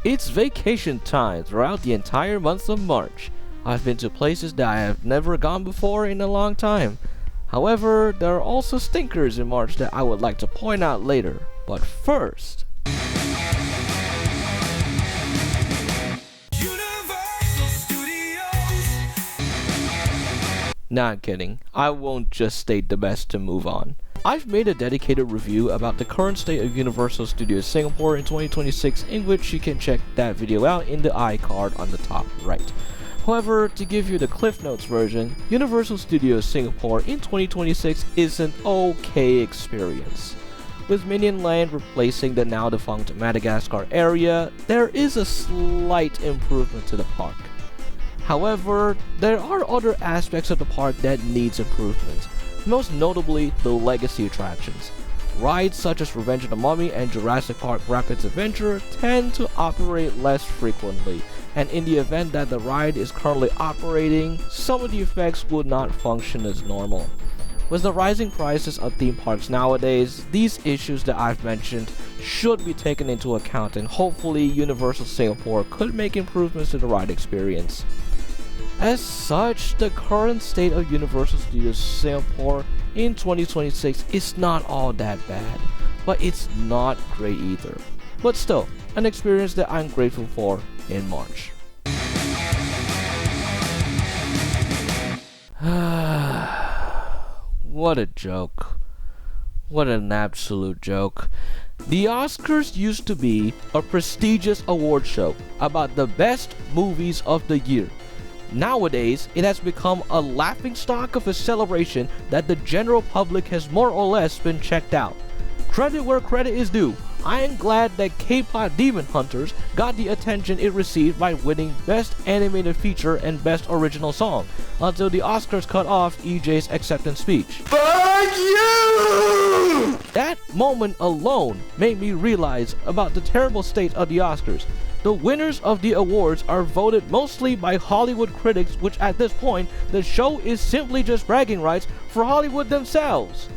It's vacation time throughout the entire month of March. I've been to places that I have never gone before in a long time. However, there are also stinkers in March that I would like to point out later. But first, nah, I'm kidding. I won't just state the best to move on. I've made a dedicated review about the current state of Universal Studios Singapore in 2026, in which you can check that video out in the iCard on the top right. However, to give you the Cliff Notes version, Universal Studios Singapore in 2026 is an okay experience. With Minion Land replacing the now defunct Madagascar area, there is a slight improvement to the park. However, there are other aspects of the park that needs improvement, most notably the legacy attractions. Rides such as Revenge of the Mummy and Jurassic Park Rapids Adventure tend to operate less frequently, and in the event that the ride is currently operating, some of the effects would not function as normal. With the rising prices of theme parks nowadays, these issues that I've mentioned should be taken into account, and hopefully Universal Singapore could make improvements to the ride experience. As such, the current state of Universal Studios Singapore in 2026 is not all that bad, but it's not great either. But still, an experience that I'm grateful for in March. What a joke. What an absolute joke. The Oscars used to be a prestigious award show about the best movies of the year. Nowadays, it has become a laughingstock of a celebration that the general public has more or less been checked out. Credit where credit is due. I am glad that K-pop Demon Hunters got the attention it received by winning Best Animated Feature and Best Original Song, until the Oscars cut off EJ's acceptance speech. Fuck you! That moment alone made me realize about the terrible state of the Oscars. The winners of the awards are voted mostly by Hollywood critics, which at this point, the show is simply just bragging rights for Hollywood themselves.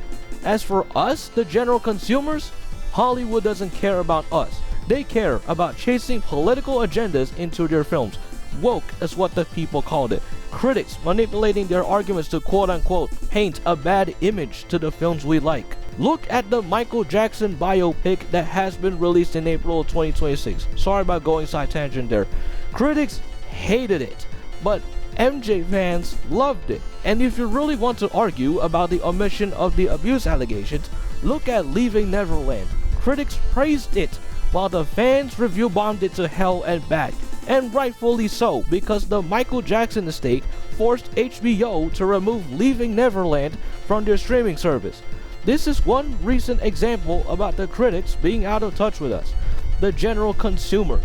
As for us, the general consumers, Hollywood doesn't care about us. They care about chasing political agendas into their films. Woke is what the people called it. Critics manipulating their arguments to quote-unquote paint a bad image to the films we like. Look at the Michael Jackson biopic that has been released in April of 2026. Sorry about going side tangent there. Critics hated it, but MJ fans loved it. And if you really want to argue about the omission of the abuse allegations, look at Leaving Neverland. Critics praised it, while the fans review bombed it to hell and back. And rightfully so, because the Michael Jackson estate forced HBO to remove Leaving Neverland from their streaming service. This is one recent example about the critics being out of touch with us, the general consumers.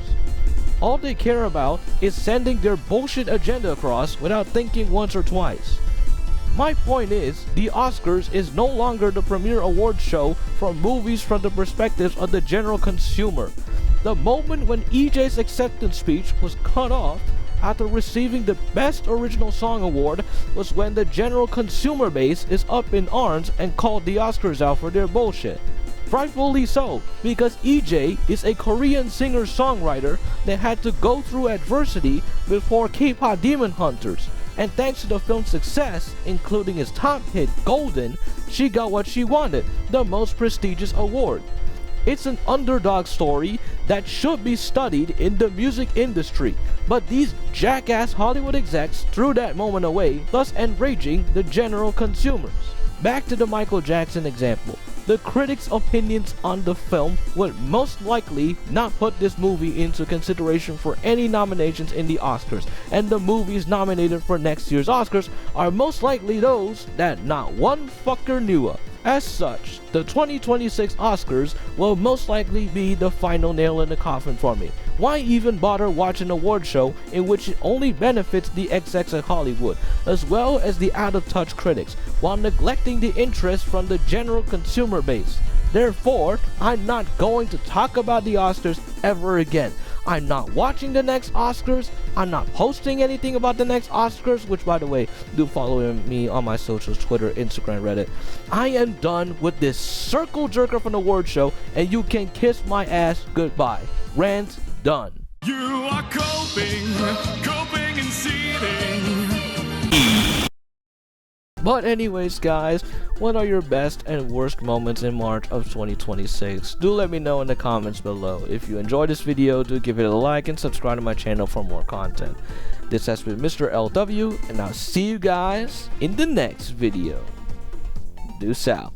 All they care about is sending their bullshit agenda across without thinking once or twice. My point is, the Oscars is no longer the premier award show for movies from the perspectives of the general consumer. The moment when EJ's acceptance speech was cut off after receiving the Best Original Song award was when the general consumer base is up in arms and called the Oscars out for their bullshit. Rightfully so, because EJ is a Korean singer-songwriter that had to go through adversity before K-pop Demon Hunters, and thanks to the film's success, including its top hit Golden, she got what she wanted, the most prestigious award. It's an underdog story that should be studied in the music industry, but these jackass Hollywood execs threw that moment away, thus enraging the general consumers. Back to the Michael Jackson example. The critics' opinions on the film would most likely not put this movie into consideration for any nominations in the Oscars, and the movies nominated for next year's Oscars are most likely those that not one fucker knew of. As such, the 2026 Oscars will most likely be the final nail in the coffin for me. Why even bother watching an award show in which it only benefits the execs at Hollywood, as well as the out-of-touch critics, while neglecting the interest from the general consumer base? Therefore, I'm not going to talk about the Oscars ever again. I'm not watching the next Oscars. I'm not posting anything about the next Oscars, which, by the way, do follow me on my socials, Twitter, Instagram, Reddit. I am done with this circle jerker from the award show, and you can kiss my ass goodbye. Rant done. You are coping and seething. But anyways guys, what are your best and worst moments in March of 2026? Do let me know in the comments below. If you enjoyed this video, do give it a like and subscribe to my channel for more content. This has been Mr. LW, and I'll see you guys in the next video. Deuce out.